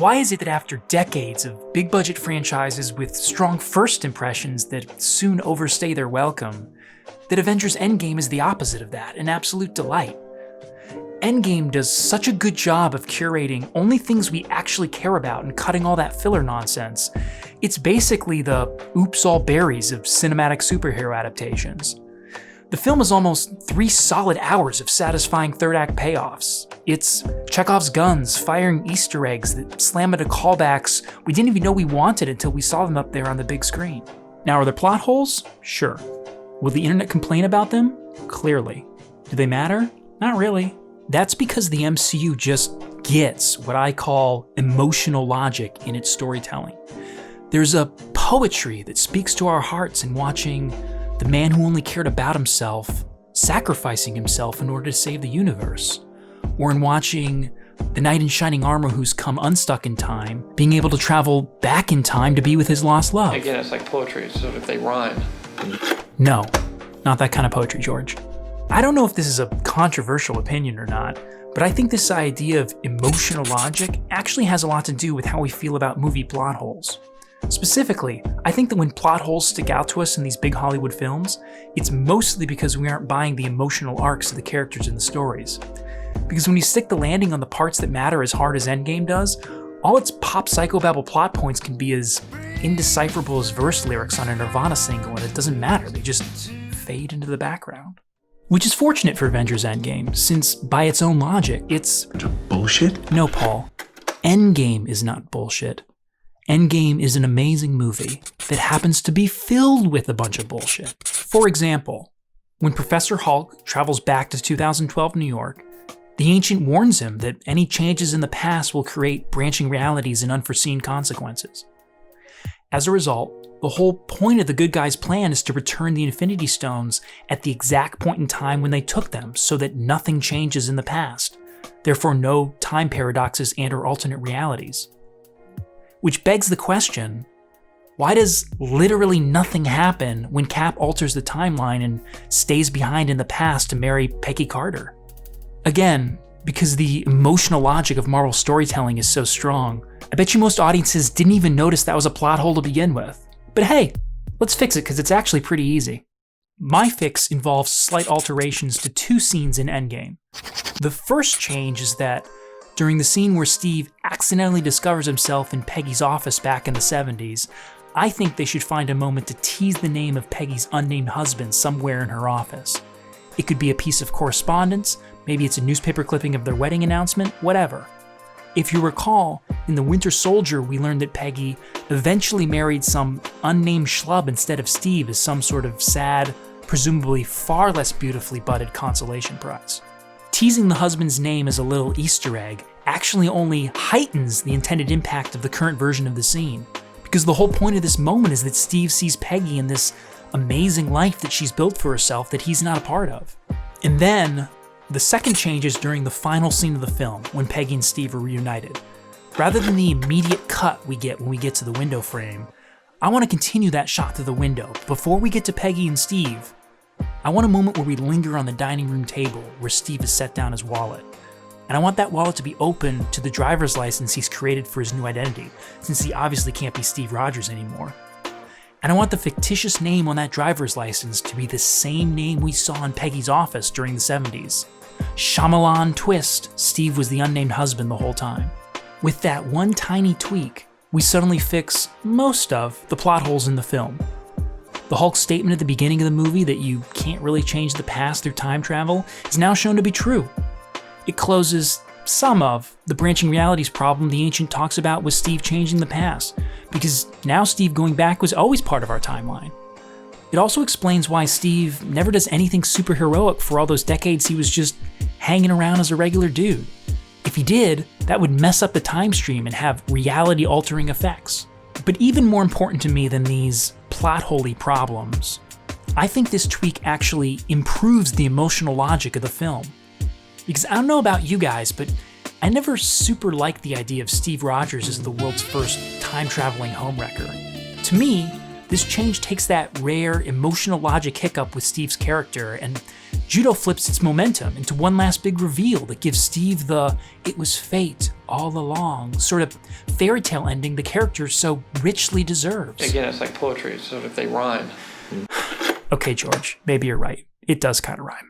Why is it that after decades of big budget franchises with strong first impressions that soon overstay their welcome, that Avengers Endgame is the opposite of that, an absolute delight? Endgame does such a good job of curating only things we actually care about and cutting all that filler nonsense. It's basically the oops all berries of cinematic superhero adaptations. The film is almost 3 solid hours of satisfying third-act payoffs. It's Chekhov's guns firing Easter eggs that slam into callbacks we didn't even know we wanted until we saw them up there on the big screen. Now, are there plot holes? Sure. Will the internet complain about them? Clearly. Do they matter? Not really. That's because the MCU just gets what I call emotional logic in its storytelling. There's a poetry that speaks to our hearts in watching the man who only cared about himself sacrificing himself in order to save the universe, or in watching the knight in shining armor who's come unstuck in time being able to travel back in time to be with his lost love. Again, it's like poetry, so if they rhyme. No, not that kind of poetry, George. I don't know if this is a controversial opinion or not, but I think this idea of emotional logic actually has a lot to do with how we feel about movie plot holes. Specifically, I think that when plot holes stick out to us in these big Hollywood films, it's mostly because we aren't buying the emotional arcs of the characters in the stories. Because when you stick the landing on the parts that matter as hard as Endgame does, all its pop psychobabble plot points can be as indecipherable as verse lyrics on a Nirvana single, and it doesn't matter, they just fade into the background. Which is fortunate for Avengers Endgame, since by its own logic, it's bullshit? No, Paul. Endgame is not bullshit. Endgame is an amazing movie that happens to be filled with a bunch of bullshit. For example, when Professor Hulk travels back to 2012 New York, the Ancient warns him that any changes in the past will create branching realities and unforeseen consequences. As a result, the whole point of the good guy's plan is to return the Infinity Stones at the exact point in time when they took them so that nothing changes in the past, therefore no time paradoxes and/or alternate realities. Which begs the question, why does literally nothing happen when Cap alters the timeline and stays behind in the past to marry Peggy Carter? Again, because the emotional logic of Marvel storytelling is so strong, I bet you most audiences didn't even notice that was a plot hole to begin with. But hey, let's fix it because it's actually pretty easy. My fix involves slight alterations to 2 scenes in Endgame. The first change is that during the scene where Steve accidentally discovers himself in Peggy's office back in the 70s, I think they should find a moment to tease the name of Peggy's unnamed husband somewhere in her office. It could be a piece of correspondence, maybe it's a newspaper clipping of their wedding announcement, whatever. If you recall, in The Winter Soldier, we learned that Peggy eventually married some unnamed schlub instead of Steve as some sort of sad, presumably far less beautifully budded consolation prize. Teasing the husband's name as a little Easter egg actually only heightens the intended impact of the current version of the scene, because the whole point of this moment is that Steve sees Peggy in this amazing life that she's built for herself that he's not a part of. And then, the second change is during the final scene of the film, when Peggy and Steve are reunited. Rather than the immediate cut we get when we get to the window frame, I want to continue that shot through the window. Before we get to Peggy and Steve, I want a moment where we linger on the dining room table where Steve has set down his wallet. And I want that wallet to be open to the driver's license he's created for his new identity, since he obviously can't be Steve Rogers anymore. And I want the fictitious name on that driver's license to be the same name we saw in Peggy's office during the 70s. Shyamalan twist, Steve was the unnamed husband the whole time. With that one tiny tweak, we suddenly fix most of the plot holes in the film. The Hulk statement at the beginning of the movie that you can't really change the past through time travel is now shown to be true. It closes some of the branching realities problem the Ancient talks about with Steve changing the past, because now Steve going back was always part of our timeline. It also explains why Steve never does anything super heroic for all those decades he was just hanging around as a regular dude. If he did, that would mess up the time stream and have reality-altering effects. But even more important to me than these plot-holy problems, I think this tweak actually improves the emotional logic of the film. Because I don't know about you guys, but I never super liked the idea of Steve Rogers as the world's first time-traveling homewrecker. To me, this change takes that rare emotional logic hiccup with Steve's character and Judo flips its momentum into one last big reveal that gives Steve the "it was fate all along" sort of fairy tale ending the character so richly deserves. Again, it's like poetry, so if they rhyme. Okay, George, maybe you're right. It does kind of rhyme.